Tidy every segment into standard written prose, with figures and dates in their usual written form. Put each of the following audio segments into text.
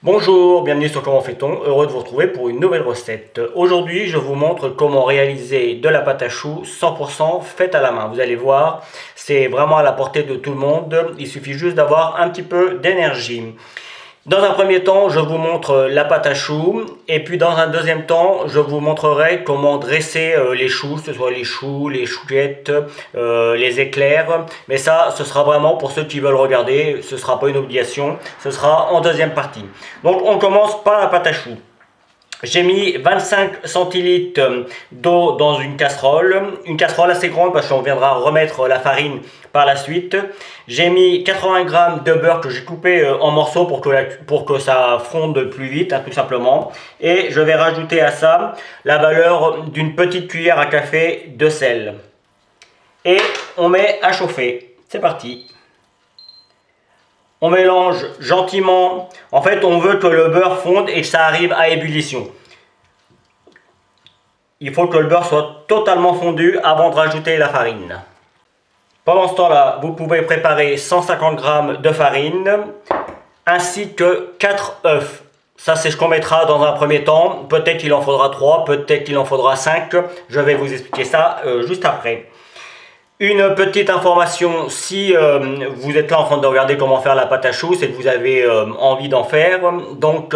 Bonjour, bienvenue sur Comment fait-on, heureux de vous retrouver pour une nouvelle recette. Aujourd'hui, je vous montre comment réaliser de la pâte à choux 100% faite à la main. Vous allez voir, c'est vraiment à la portée de tout le monde, il suffit juste d'avoir un petit peu d'énergie. Dans un premier temps, je vous montre la pâte à choux et puis dans un deuxième temps, je vous montrerai comment dresser les choux, que ce soit les choux, les chouquettes, les éclairs. Mais ça, ce sera vraiment pour ceux qui veulent regarder, ce ne sera pas une obligation, ce sera en deuxième partie. Donc on commence par la pâte à choux. J'ai mis 25 centilitres d'eau dans une casserole assez grande parce qu'on viendra remettre la farine par la suite. J'ai mis 80 g de beurre que j'ai coupé en morceaux pour que ça fonde plus vite, tout simplement. Et je vais rajouter à ça la valeur d'une petite cuillère à café de sel. Et on met à chauffer. C'est parti. On mélange gentiment. En fait, on veut que le beurre fonde et que ça arrive à ébullition. Il faut que le beurre soit totalement fondu avant de rajouter la farine. Pendant ce temps-là, vous pouvez préparer 150 g de farine ainsi que 4 œufs. Ça, c'est ce qu'on mettra dans un premier temps. Peut-être qu'il en faudra 3, peut-être qu'il en faudra 5. Je vais vous expliquer ça juste après. Une petite information, si vous êtes là en train de regarder comment faire la pâte à choux, c'est que vous avez envie d'en faire. Donc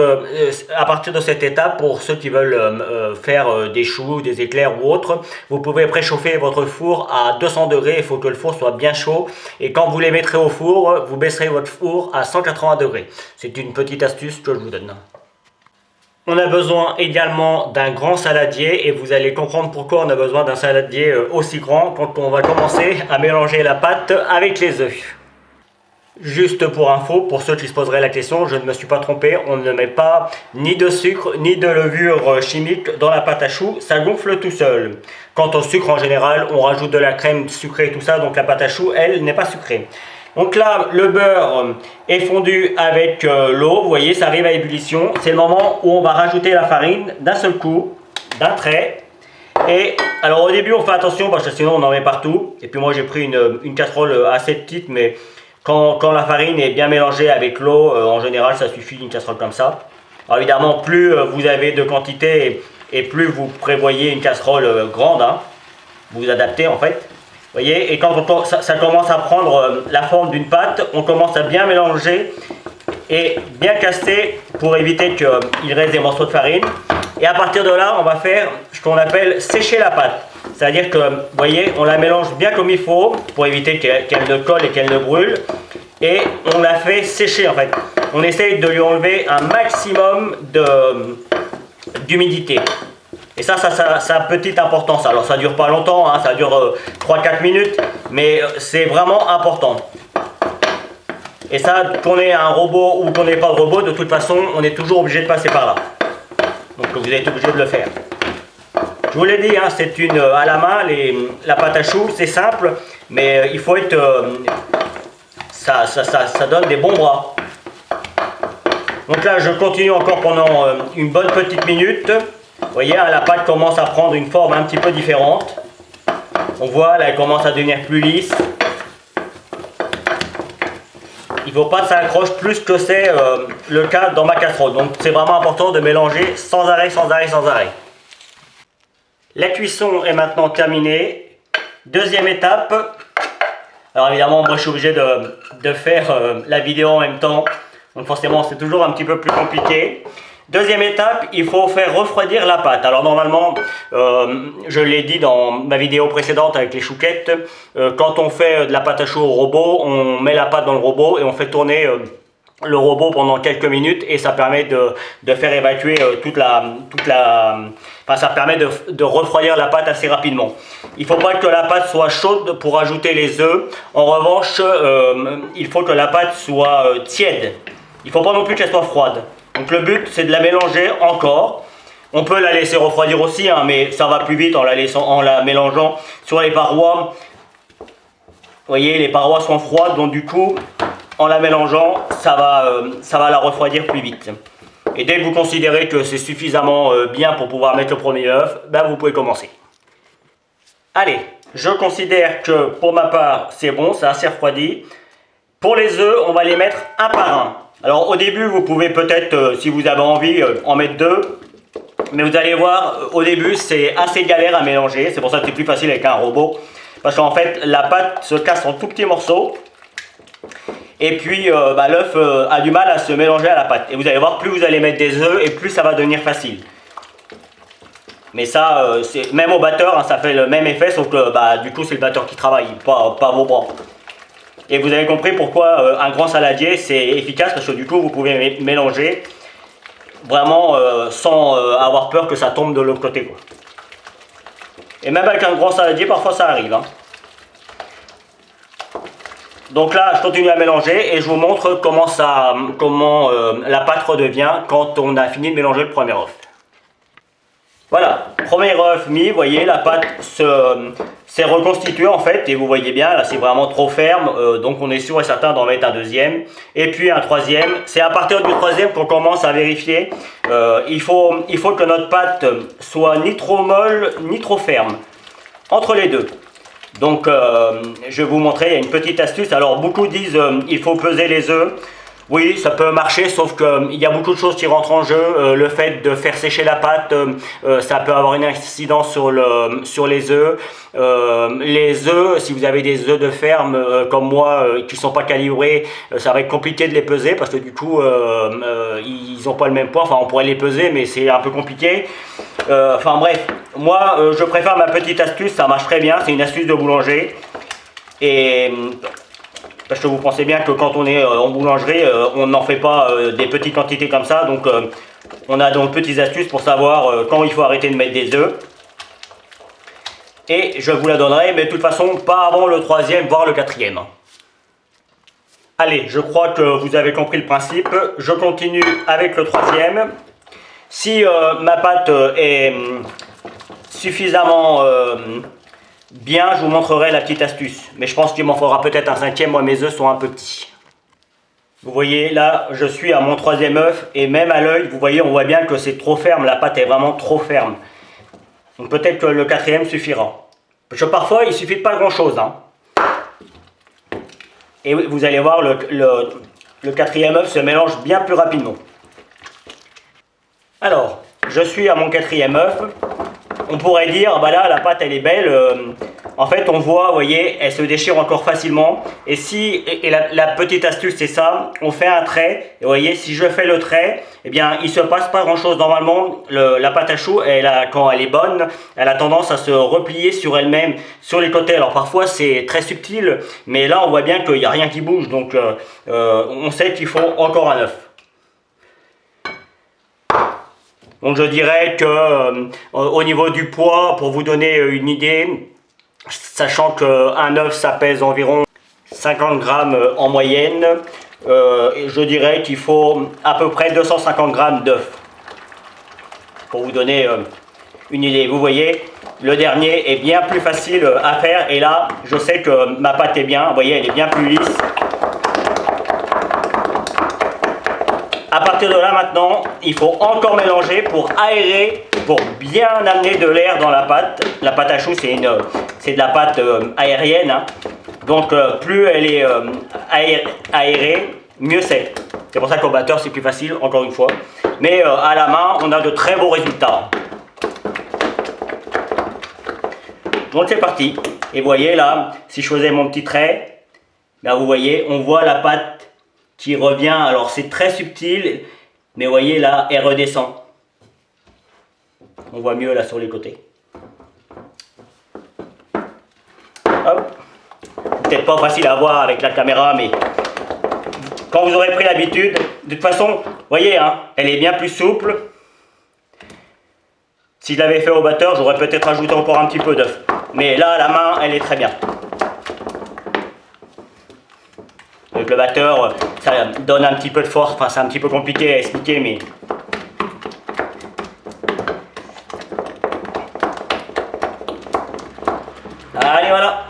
à partir de cette étape, pour ceux qui veulent faire des choux, des éclairs ou autres, vous pouvez préchauffer votre four à 200 degrés. Il faut que le four soit bien chaud. Et quand vous les mettrez au four, vous baisserez votre four à 180 degrés. C'est une petite astuce que je vous donne. On a besoin également d'un grand saladier et vous allez comprendre pourquoi on a besoin d'un saladier aussi grand quand on va commencer à mélanger la pâte avec les œufs. Juste pour info, pour ceux qui se poseraient la question, je ne me suis pas trompé, on ne met pas ni de sucre ni de levure chimique dans la pâte à choux, ça gonfle tout seul. Quant au sucre en général, on rajoute de la crème sucrée et tout ça, donc la pâte à choux, elle, n'est pas sucrée. Donc là, le beurre est fondu avec l'eau, vous voyez, ça arrive à ébullition. C'est le moment où on va rajouter la farine d'un seul coup, d'un trait. Et alors au début, on fait attention parce que sinon on en met partout. Et puis moi, j'ai pris une casserole assez petite, mais quand la farine est bien mélangée avec l'eau, en général, ça suffit d'une casserole comme ça. Alors évidemment, plus vous avez de quantité et plus vous prévoyez une casserole grande, vous vous adaptez en fait. Vous voyez, et quand ça commence à prendre la forme d'une pâte, on commence à bien mélanger et bien casser pour éviter qu'il reste des morceaux de farine. Et à partir de là, on va faire ce qu'on appelle sécher la pâte. C'est-à-dire que, vous voyez, on la mélange bien comme il faut pour éviter qu'elle ne colle et qu'elle ne brûle. Et on la fait sécher en fait. On essaye de lui enlever un maximum d'humidité. Et ça a petite importance. Alors ça dure pas longtemps, ça dure 3-4 minutes, mais c'est vraiment important. Et ça, qu'on ait un robot ou qu'on n'ait pas de robot, de toute façon, on est toujours obligé de passer par là. Donc vous êtes obligé de le faire. Je vous l'ai dit, c'est à la main, la pâte à choux, c'est simple, mais il faut être... ça donne des bons bras. Donc là, je continue encore pendant une bonne petite minute. Vous voyez, la pâte commence à prendre une forme un petit peu différente. On voit, là, elle commence à devenir plus lisse. Il ne faut pas que ça accroche plus que c'est le cas dans ma casserole. Donc c'est vraiment important de mélanger sans arrêt, sans arrêt, sans arrêt. La cuisson est maintenant terminée. Deuxième étape. Alors évidemment, moi je suis obligé de faire la vidéo en même temps. Donc forcément, c'est toujours un petit peu plus compliqué. Deuxième étape, il faut faire refroidir la pâte. Alors normalement, je l'ai dit dans ma vidéo précédente avec les chouquettes, quand on fait de la pâte à choux au robot, on met la pâte dans le robot et on fait tourner le robot pendant quelques minutes et ça permet de faire évacuer ça permet de refroidir la pâte assez rapidement. Il ne faut pas que la pâte soit chaude pour ajouter les œufs. En revanche, il faut que la pâte soit tiède. Il ne faut pas non plus qu'elle soit froide. Donc le but, c'est de la mélanger encore. On peut la laisser refroidir aussi, mais ça va plus vite en la mélangeant sur les parois. Vous voyez, les parois sont froides, donc du coup, en la mélangeant, ça va la refroidir plus vite. Et dès que vous considérez que c'est suffisamment bien pour pouvoir mettre le premier œuf, vous pouvez commencer. Allez, je considère que pour ma part, c'est bon, ça a assez refroidi. Pour les œufs, on va les mettre un par un. Alors au début, vous pouvez peut-être, si vous avez envie, en mettre 2. Mais vous allez voir, au début, c'est assez galère à mélanger. C'est pour ça que c'est plus facile avec un robot. Parce qu'en fait, la pâte se casse en tout petits morceaux. Et puis, l'œuf a du mal à se mélanger à la pâte. Et vous allez voir, plus vous allez mettre des œufs, et plus ça va devenir facile. Mais ça, même au batteur, hein, ça fait le même effet, sauf que du coup, c'est le batteur qui travaille, pas vos bras. Et vous avez compris pourquoi un grand saladier, c'est efficace, parce que du coup, vous pouvez mélanger vraiment sans avoir peur que ça tombe de l'autre côté, quoi. Et même avec un grand saladier, parfois ça arrive, hein. Donc là, je continue à mélanger et je vous montre comment la pâte redevient quand on a fini de mélanger le premier œuf. Voilà, premier œuf mis, vous voyez, la pâte s'est reconstituée en fait, et vous voyez bien, là c'est vraiment trop ferme, donc on est sûr et certain d'en mettre un deuxième, et puis un troisième. C'est à partir du troisième qu'on commence à vérifier. Il faut que notre pâte soit ni trop molle, ni trop ferme, entre les deux. Donc je vais vous montrer, il y a une petite astuce. Alors beaucoup disent il faut peser les œufs. Oui, ça peut marcher, sauf qu'il y a beaucoup de choses qui rentrent en jeu. Le fait de faire sécher la pâte, ça peut avoir une incidence sur les œufs. Les œufs, si vous avez des œufs de ferme comme moi, qui ne sont pas calibrés, ça va être compliqué de les peser parce que du coup, ils n'ont pas le même poids. Enfin, on pourrait les peser, mais c'est un peu compliqué. Enfin bref, moi, je préfère ma petite astuce, ça marche très bien. C'est une astuce de boulanger. Et parce que vous pensez bien que quand on est en boulangerie, on n'en fait pas des petites quantités comme ça. Donc on a donc petites astuces pour savoir quand il faut arrêter de mettre des œufs. Et je vous la donnerai, mais de toute façon pas avant le troisième, voire le quatrième. Allez, je crois que vous avez compris le principe. Je continue avec le troisième. Si ma pâte est suffisamment bien, je vous montrerai la petite astuce. Mais je pense qu'il m'en faudra peut-être un cinquième, moi mes œufs sont un peu petits. Vous voyez, là, je suis à mon troisième œuf, et même à l'œil, vous voyez, on voit bien que c'est trop ferme, la pâte est vraiment trop ferme. Donc peut-être que le quatrième suffira. Parce que parfois, il ne suffit pas grand-chose, hein. Et vous allez voir, le quatrième œuf se mélange bien plus rapidement. Alors, je suis à mon quatrième œuf. On pourrait dire, bah là, la pâte, elle est belle. En fait, on voit, vous voyez, elle se déchire encore facilement. Et la petite astuce, c'est ça. On fait un trait. Et vous voyez, si je fais le trait, eh bien, il se passe pas grand-chose. Normalement, la pâte à choux, quand elle est bonne, elle a tendance à se replier sur elle-même, sur les côtés. Alors parfois, c'est très subtil. Mais là, on voit bien qu'il n'y a rien qui bouge. Donc, on sait qu'il faut encore un œuf. Donc je dirais que au niveau du poids, pour vous donner une idée, sachant qu'un œuf ça pèse environ 50 grammes en moyenne, je dirais qu'il faut à peu près 250 grammes d'œuf. Pour vous donner une idée, vous voyez, le dernier est bien plus facile à faire, et là je sais que ma pâte est bien, vous voyez, elle est bien plus lisse. À partir de là maintenant, il faut encore mélanger pour aérer, pour bien amener de l'air dans la pâte. La pâte à choux, c'est de la pâte aérienne, hein. Donc plus elle est aérée, mieux c'est. C'est pour ça qu'au batteur c'est plus facile, encore une fois. Mais à la main, on a de très beaux résultats. Donc c'est parti. Et vous voyez là, si je faisais mon petit trait, là vous voyez, on voit la pâte qui revient. Alors c'est très subtil, mais vous voyez là, elle redescend. On voit mieux là sur les côtés. Hop. Peut-être pas facile à voir avec la caméra, mais quand vous aurez pris l'habitude, de toute façon, vous voyez, hein, elle est bien plus souple. Si je l'avais fait au batteur, j'aurais peut-être ajouté encore un petit peu d'œuf. Mais là, à la main, elle est très bien. Avec le batteur, ça donne un petit peu de force. Enfin, c'est un petit peu compliqué à expliquer, mais... Allez, voilà.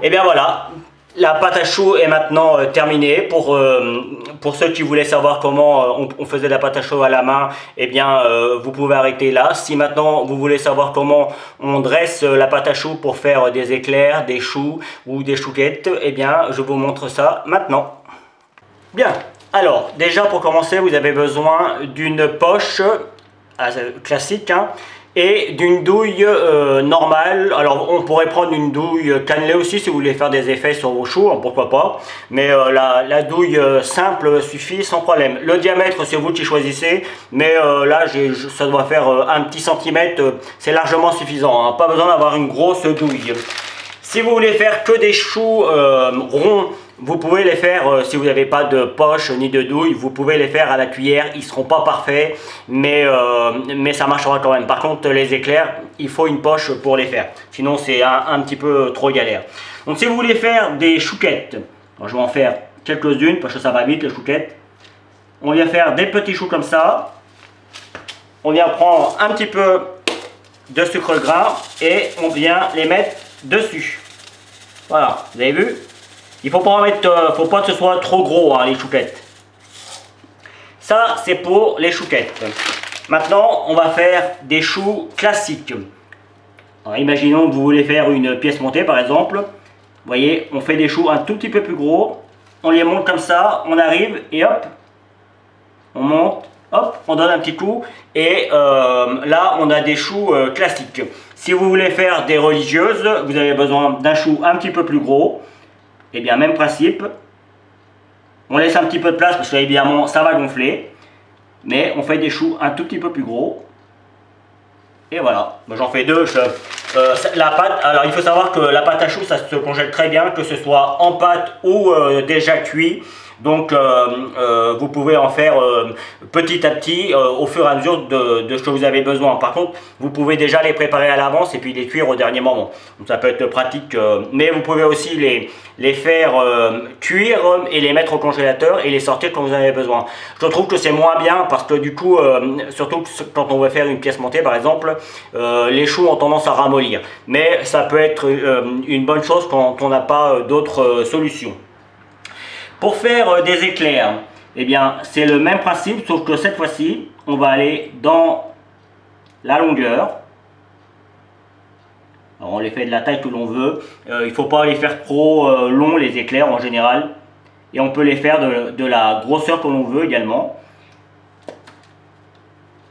Et bien voilà, la pâte à choux est maintenant terminée. Pour ceux qui voulaient savoir comment on faisait la pâte à choux à la main, eh bien vous pouvez arrêter là. Si maintenant vous voulez savoir comment on dresse la pâte à choux pour faire des éclairs, des choux ou des chouquettes, eh bien je vous montre ça maintenant. Bien, Alors, déjà pour commencer, vous avez besoin d'une poche classique, hein, et d'une douille normale. Alors on pourrait prendre une douille cannelée aussi si vous voulez faire des effets sur vos choux, hein, pourquoi pas. Mais la douille simple suffit sans problème. Le diamètre c'est vous qui choisissez, mais là ça doit faire un petit centimètre, c'est largement suffisant, hein. Pas besoin d'avoir une grosse douille. Si vous voulez faire que des choux ronds, vous pouvez les faire, si vous n'avez pas de poche ni de douille, vous pouvez les faire à la cuillère. Ils ne seront pas parfaits, mais ça marchera quand même. Par contre, les éclairs, il faut une poche pour les faire. Sinon, c'est un petit peu trop galère. Donc, si vous voulez faire des chouquettes, je vais en faire quelques-unes parce que ça va vite, les chouquettes. On vient faire des petits choux comme ça. On vient prendre un petit peu de sucre gras et on vient les mettre dessus. Voilà, vous avez vu? Il faut pas faut pas que ce soit trop gros, hein, les chouquettes. Ça, c'est pour les chouquettes. Maintenant, on va faire des choux classiques. Alors, imaginons que vous voulez faire une pièce montée, par exemple. Vous voyez, on fait des choux un tout petit peu plus gros. On les monte comme ça, on arrive et hop, on monte, hop, on donne un petit coup. Et là, on a des choux classiques. Si vous voulez faire des religieuses, vous avez besoin d'un chou un petit peu plus gros. Et bien, même principe. On laisse un petit peu de place parce que évidemment ça va gonfler. Mais on fait des choux un tout petit peu plus gros. Et voilà. Moi j'en fais deux. La pâte, alors il faut savoir que la pâte à choux ça se congèle très bien, que ce soit en pâte ou déjà cuit. Donc vous pouvez en faire petit à petit au fur et à mesure de ce que vous avez besoin. Par contre, vous pouvez déjà les préparer à l'avance et puis les cuire au dernier moment. Donc ça peut être pratique, mais vous pouvez aussi les faire cuire et les mettre au congélateur et les sortir quand vous en avez besoin. Je trouve que c'est moins bien parce que du coup, surtout quand on veut faire une pièce montée par exemple, les choux ont tendance à ramollir. Mais ça peut être une bonne chose quand on n'a pas d'autres solutions. Pour faire des éclairs, eh bien, c'est le même principe, sauf que cette fois-ci, on va aller dans la longueur. Alors, on les fait de la taille que l'on veut. Il ne faut pas les faire trop longs, les éclairs en général. Et on peut les faire de la grosseur que l'on veut également.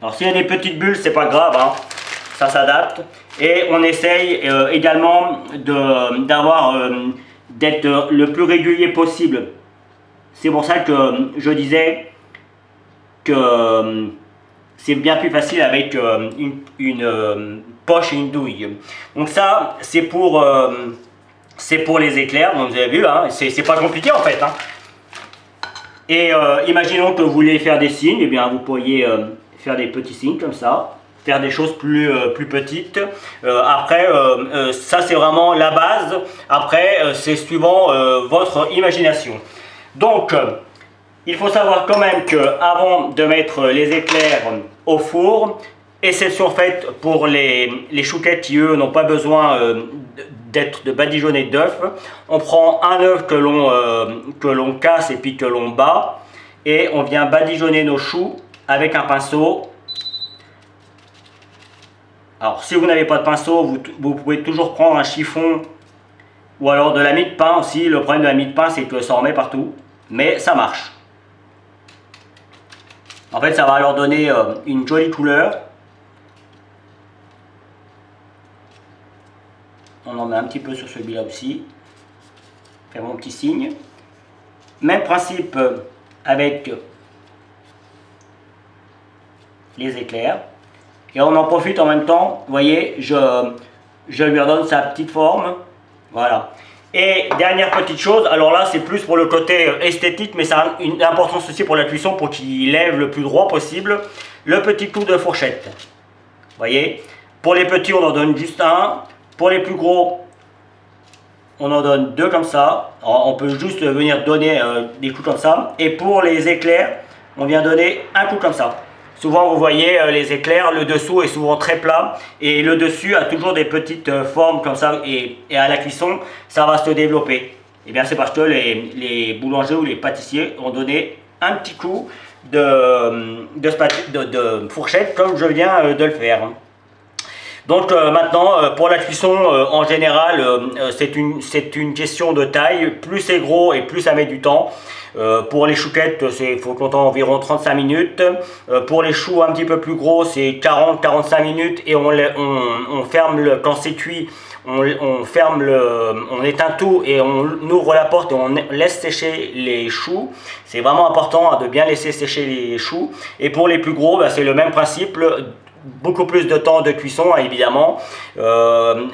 Alors, s'il y a des petites bulles, c'est pas grave, hein. Ça s'adapte. Et on essaye également d'être le plus régulier possible. C'est pour ça que je disais que c'est bien plus facile avec une poche et une douille. Donc ça, c'est pour les éclairs, donc vous avez vu, hein, c'est pas compliqué en fait. Hein. Et imaginons que vous voulez faire des signes, et bien vous pourriez faire des petits signes comme ça, faire des choses plus petites. Après, ça c'est vraiment la base. Après, c'est suivant votre imagination. Donc, il faut savoir quand même qu'avant de mettre les éclairs au four, exception faite pour les chouquettes qui eux n'ont pas besoin d'être badigeonnés d'œufs, on prend un œuf que l'on casse et puis que l'on bat, et on vient badigeonner nos choux avec un pinceau. Alors, si vous n'avez pas de pinceau, vous pouvez toujours prendre un chiffon ou alors de la mie de pain aussi. Le problème de la mie de pain, c'est que ça en met partout. Mais ça marche. En fait, ça va leur donner une jolie couleur. On en met un petit peu sur celui-là aussi. Faire mon petit signe. Même principe avec les éclairs. Et on en profite en même temps. Vous voyez, je lui redonne sa petite forme. Voilà. Et dernière petite chose, alors là c'est plus pour le côté esthétique, mais ça a une importance aussi pour la cuisson, pour qu'il lève le plus droit possible, le petit coup de fourchette. Vous voyez, pour les petits on en donne juste un, pour les plus gros on en donne deux comme ça. Alors, on peut juste venir donner des coups comme ça, et pour les éclairs on vient donner un coup comme ça. Souvent vous voyez les éclairs, le dessous est souvent très plat et le dessus a toujours des petites formes comme ça, et à la cuisson ça va se développer. Et bien c'est parce que les boulangers ou les pâtissiers ont donné un petit coup de fourchette comme je viens de le faire. Donc maintenant, pour la cuisson, en général, c'est une question de taille. Plus c'est gros et plus ça met du temps. Pour les chouquettes, il faut compter environ 35 minutes. Pour les choux un petit peu plus gros, c'est 40-45 minutes et on ferme quand c'est cuit. On éteint tout et on ouvre la porte et on laisse sécher les choux. C'est vraiment important de bien laisser sécher les choux. Et pour les plus gros, c'est le même principe. Beaucoup plus de temps de cuisson évidemment,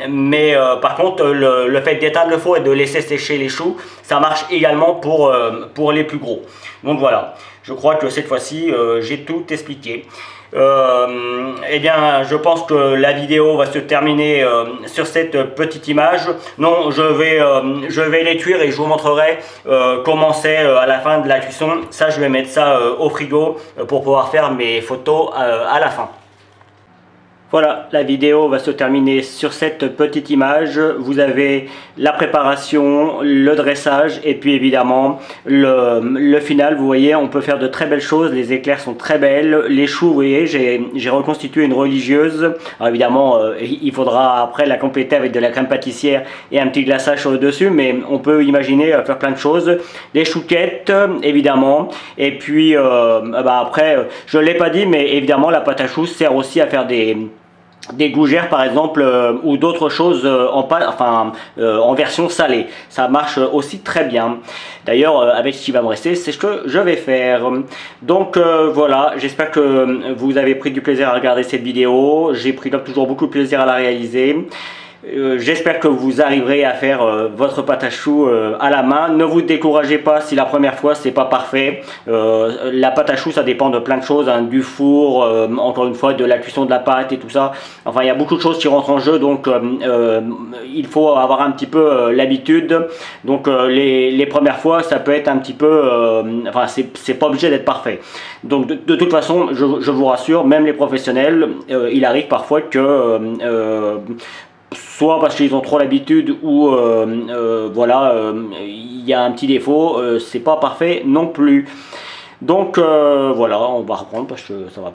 mais par contre le fait d'éteindre le four et de laisser sécher les choux, ça marche également pour les plus gros. Donc voilà, je crois que cette fois-ci j'ai tout expliqué. Eh bien, je pense que la vidéo va se terminer sur cette petite image. Non, je vais les cuire et je vous montrerai comment c'est à la fin de la cuisson. Ça, je vais mettre ça au frigo pour pouvoir faire mes photos à la fin. Voilà, la vidéo va se terminer sur cette petite image. Vous avez la préparation, le dressage et puis évidemment le final. Vous voyez, on peut faire de très belles choses. Les éclairs sont très belles. Les choux, vous voyez, j'ai reconstitué une religieuse. Alors évidemment, il faudra après la compléter avec de la crème pâtissière et un petit glaçage sur le dessus. Mais on peut imaginer faire plein de choses. Les chouquettes, évidemment. Et puis après, je ne l'ai pas dit, mais évidemment, la pâte à choux sert aussi à faire des gougères par exemple ou d'autres choses en version salée. Ça marche aussi très bien. D'ailleurs avec ce qui va me rester, c'est ce que je vais faire. Donc voilà, j'espère que vous avez pris du plaisir à regarder cette vidéo. J'ai pris comme toujours beaucoup de plaisir à la réaliser. J'espère que vous arriverez à faire votre pâte à choux à la main. Ne vous découragez pas si la première fois c'est pas parfait. La pâte à choux ça dépend de plein de choses, hein, du four, encore une fois de la cuisson de la pâte et tout ça. Enfin il y a beaucoup de choses qui rentrent en jeu, donc il faut avoir un petit peu l'habitude. Donc les premières fois ça peut être un petit peu, enfin c'est pas obligé d'être parfait. Donc de toute façon je vous rassure, même les professionnels, il arrive parfois que soit parce qu'ils ont trop l'habitude ou voilà, il y a un petit défaut, c'est pas parfait non plus. Donc voilà, on va reprendre parce que ça va.